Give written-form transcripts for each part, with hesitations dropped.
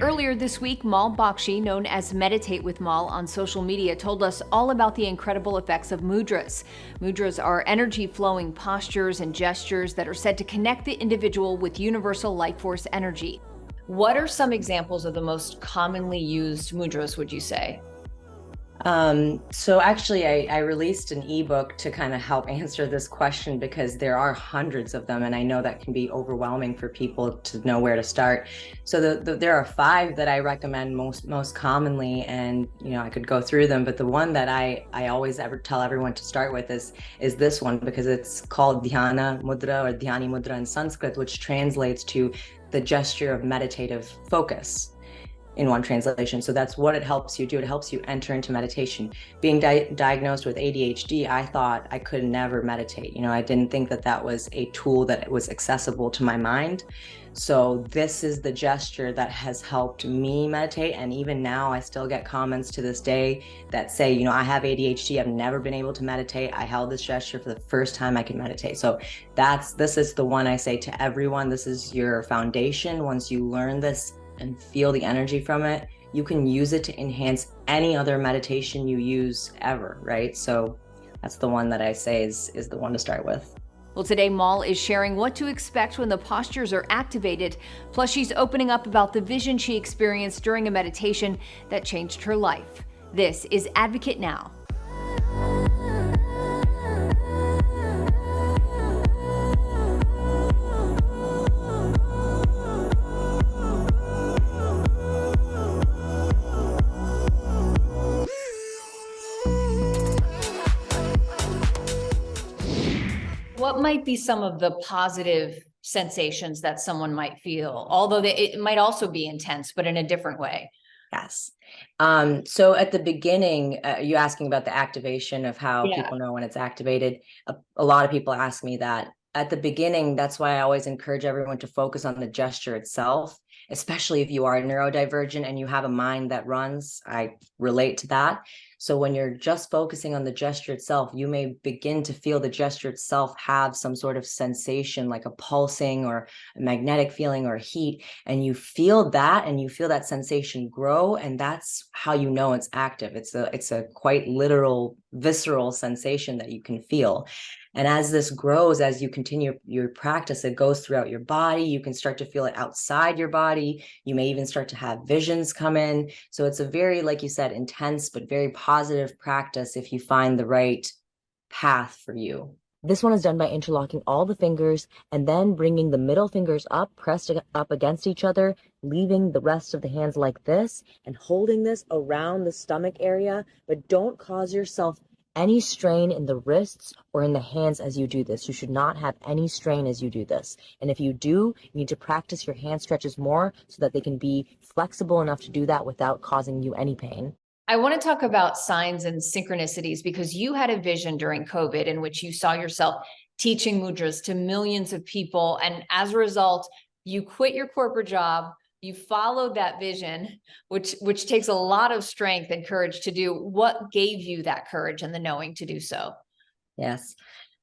Earlier this week, Mal Bakshi, known as Meditate with Mal on social media, told us all about the incredible effects of mudras. Mudras are energy flowing postures and gestures that are said to connect the individual with universal life force energy. What are some examples of the most commonly used mudras, would you say? So actually I released an ebook to kind of help answer this question because there are hundreds of them, and I know that can be overwhelming for people to know where to start. So there are five that I recommend most commonly, and I could go through them, but the one that I always ever tell everyone to start with is this one, because it's called Dhyana Mudra or Dhyani Mudra in Sanskrit, which translates to the gesture of meditative focus in one translation. So that's what it helps you do. It helps you enter into meditation. Being diagnosed with ADHD, I thought I could never meditate. I didn't think that that was a tool that was accessible to my mind. So this is the gesture that has helped me meditate. And even now I still get comments to this day that say, I have ADHD. I've never been able to meditate. I held this gesture for the first time I can meditate. So this is the one I say to everyone. This is your foundation. Once you learn this and feel the energy from it, you can use it to enhance any other meditation you use ever, right? So that's the one that I say is the one to start with. Well, today Mal is sharing what to expect when the postures are activated. Plus, she's opening up about the vision she experienced during a meditation that changed her life. This is Advocate Now. What might be some of the positive sensations that someone might feel, although it might also be intense, but in a different way? Yes. So at the beginning, you asking about the activation of how Yeah. people know when it's activated. A lot of people ask me that. At the beginning, that's why I always encourage everyone to focus on the gesture itself, especially if you are neurodivergent and you have a mind that runs. I relate to that. So when you're just focusing on the gesture itself, you may begin to feel the gesture itself have some sort of sensation, like a pulsing or a magnetic feeling or heat, and you feel that sensation grow, and that's how you know it's active. It's a quite literal, visceral sensation that you can feel. And as this grows, as you continue your practice, it goes throughout your body. You can start to feel it outside your body. You may even start to have visions come in. So it's a very, like you said, intense, but very positive practice if you find the right path for you. This one is done by interlocking all the fingers and then bringing the middle fingers up, pressed up against each other, leaving the rest of the hands like this and holding this around the stomach area. But don't cause yourself any strain in the wrists or in the hands as you do this. You should not have any strain as you do this. And if you do, you need to practice your hand stretches more so that they can be flexible enough to do that without causing you any pain. I want to talk about signs and synchronicities because you had a vision during COVID in which you saw yourself teaching mudras to millions of people. And as a result, you quit your corporate job, you followed that vision, which takes a lot of strength and courage to do. What gave you that courage and the knowing to do so? Yes.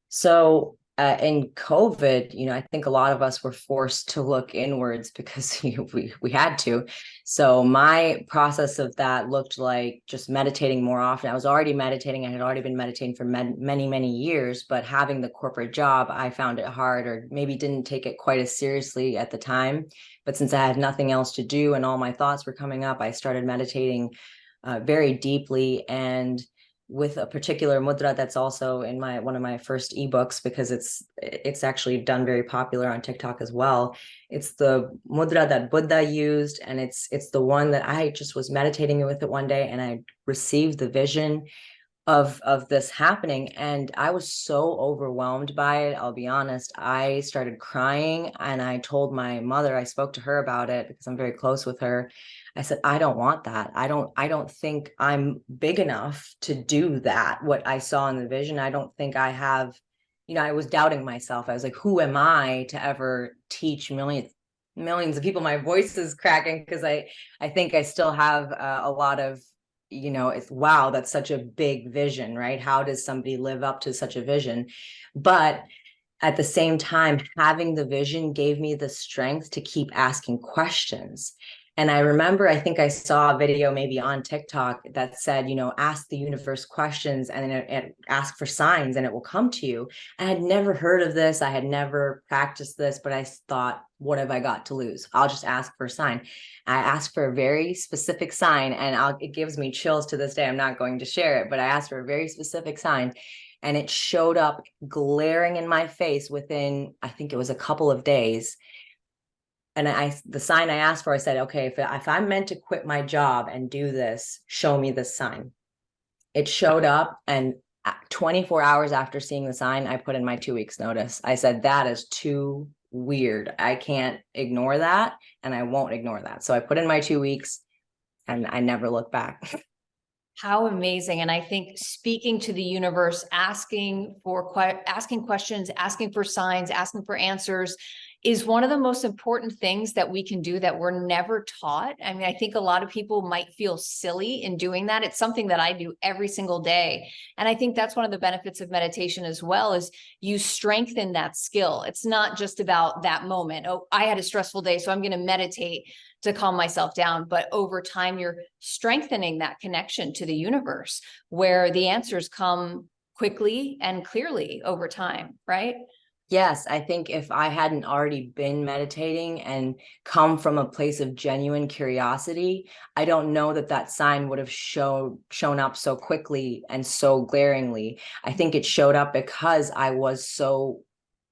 So in COVID, I think a lot of us were forced to look inwards because we had to. So my process of that looked like just meditating more often. I was already meditating. I had already been meditating for many, many years, but having the corporate job, I found it hard, or maybe didn't take it quite as seriously at the time. But since I had nothing else to do and all my thoughts were coming up, I started meditating very deeply, and with a particular mudra that's also in one of my first ebooks, because it's actually done very popular on TikTok as well. It's the mudra that Buddha used, and it's the one that I just was meditating with it one day, and I received the vision of this happening, and I was so overwhelmed by it. I'll be honest, I started crying, and I told my mother, I spoke to her about it because I'm very close with her. I said, I don't want that. I don't think I'm big enough to do that, what I saw in the vision. I don't think I have, I was doubting myself. I was like, who am I to ever teach millions of people? My voice is cracking because I think I still have a lot of, it's wow, that's such a big vision, right? How does somebody live up to such a vision? But at the same time, having the vision gave me the strength to keep asking questions. And I remember, I think I saw a video maybe on TikTok that said, ask the universe questions and then ask for signs and it will come to you. I had never heard of this. I had never practiced this, but I thought, what have I got to lose? I'll just ask for a sign. I asked for a very specific sign, and it gives me chills to this day. I'm not going to share it, but I asked for a very specific sign, and it showed up glaring in my face within, I think it was a couple of days. And the sign I asked for, I said, okay, if I'm meant to quit my job and do this, show me this sign. It showed up, and 24 hours after seeing the sign, I put in my 2 weeks notice. I said, that is too weird. I can't ignore that, and I won't ignore that. So I put in my 2 weeks, and I never looked back. How amazing. And I think speaking to the universe, asking questions, asking for signs, asking for answers is one of the most important things that we can do that we're never taught. I mean, I think a lot of people might feel silly in doing that. It's something that I do every single day. And I think that's one of the benefits of meditation as well, is you strengthen that skill. It's not just about that moment. Oh, I had a stressful day, so I'm going to meditate to calm myself down. But over time, you're strengthening that connection to the universe where the answers come quickly and clearly over time, right? Yes, I think if I hadn't already been meditating and come from a place of genuine curiosity, I don't know that sign would have shown up so quickly and so glaringly. I think it showed up because I was so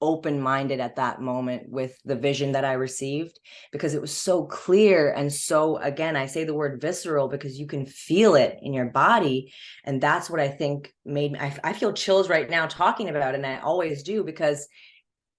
open-minded at that moment with the vision that I received, because it was so clear. And so, again, I say the word visceral because you can feel it in your body. And that's what I think made me, I feel chills right now talking about it, and I always do, because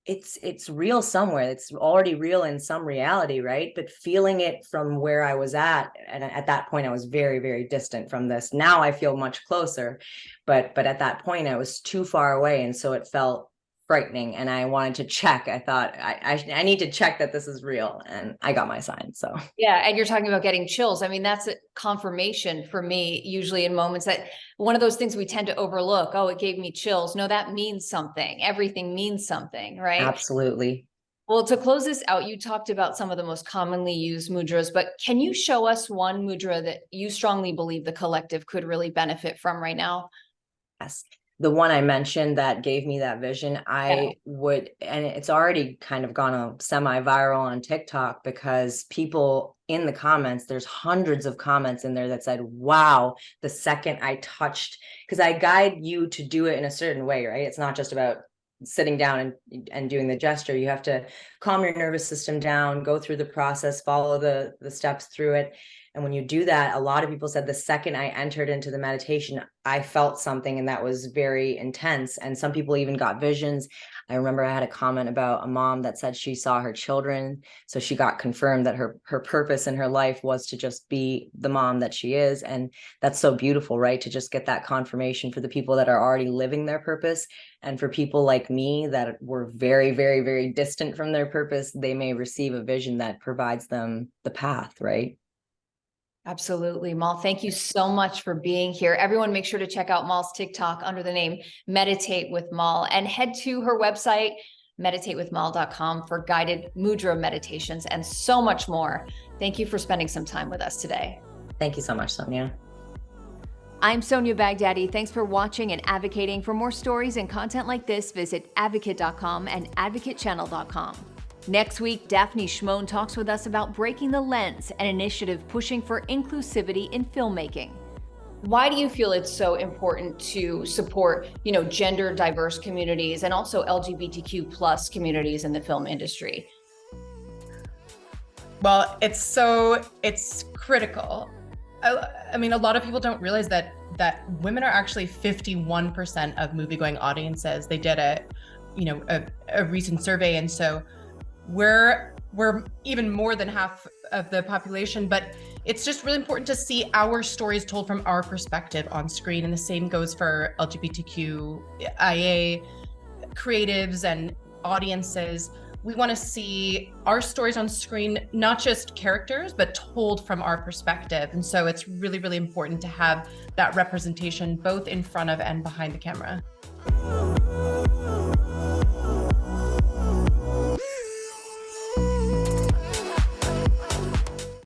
it's real somewhere. It's already real in some reality, right? But feeling it from where I was at, and at that point I was very, very distant from this. Now I feel much closer, but at that point I was too far away, and so it felt frightening, and I wanted to check. I thought I need to check that this is real, and I got my sign. So yeah, and you're talking about getting chills. I mean, that's a confirmation for me, usually in moments that one of those things we tend to overlook. Oh, it gave me chills. No, that means something. Everything means something, right? absolutely. Well, to close this out, you talked about some of the most commonly used mudras, but can you show us one mudra that you strongly believe the collective could really benefit from right now? Yes. The one I mentioned that gave me that vision, I would, and it's already kind of gone a semi-viral on TikTok, because people in the comments, there's hundreds of comments in there that said, wow, the second I touched, because I guide you to do it in a certain way, right? It's not just about sitting down and doing the gesture. You have to calm your nervous system down, go through the process, follow the steps through it. And when you do that, a lot of people said the second I entered into the meditation, I felt something, and that was very intense. And some people even got visions. I remember I had a comment about a mom that said she saw her children. So she got confirmed that her purpose in her life was to just be the mom that she is. And that's so beautiful, right? To just get that confirmation for the people that are already living their purpose. And for people like me that were very, very, very distant from their purpose, they may receive a vision that provides them the path, right? Absolutely. Mal, thank you so much for being here. Everyone, make sure to check out Mal's TikTok under the name Meditate with Mal, and head to her website, meditatewithmal.com, for guided mudra meditations and so much more. Thank you for spending some time with us today. Thank you so much, Sonia. I'm Sonia Baghdadi. Thanks for watching and advocating. For more stories and content like this, visit advocate.com and advocatechannel.com. Next week, Daphne Schmoen talks with us about Breaking the Lens, an initiative pushing for inclusivity in filmmaking. Why do you feel it's so important to support, gender diverse communities and also LGBTQ plus communities in the film industry? Well, it's critical. I mean, a lot of people don't realize that women are actually 51% of movie-going audiences. They did a recent survey, and so we're even more than half of the population. But it's just really important to see our stories told from our perspective on screen, and the same goes for LGBTQIA creatives and audiences. We want to see our stories on screen, not just characters, but told from our perspective. And so it's really, really important to have that representation both in front of and behind the camera.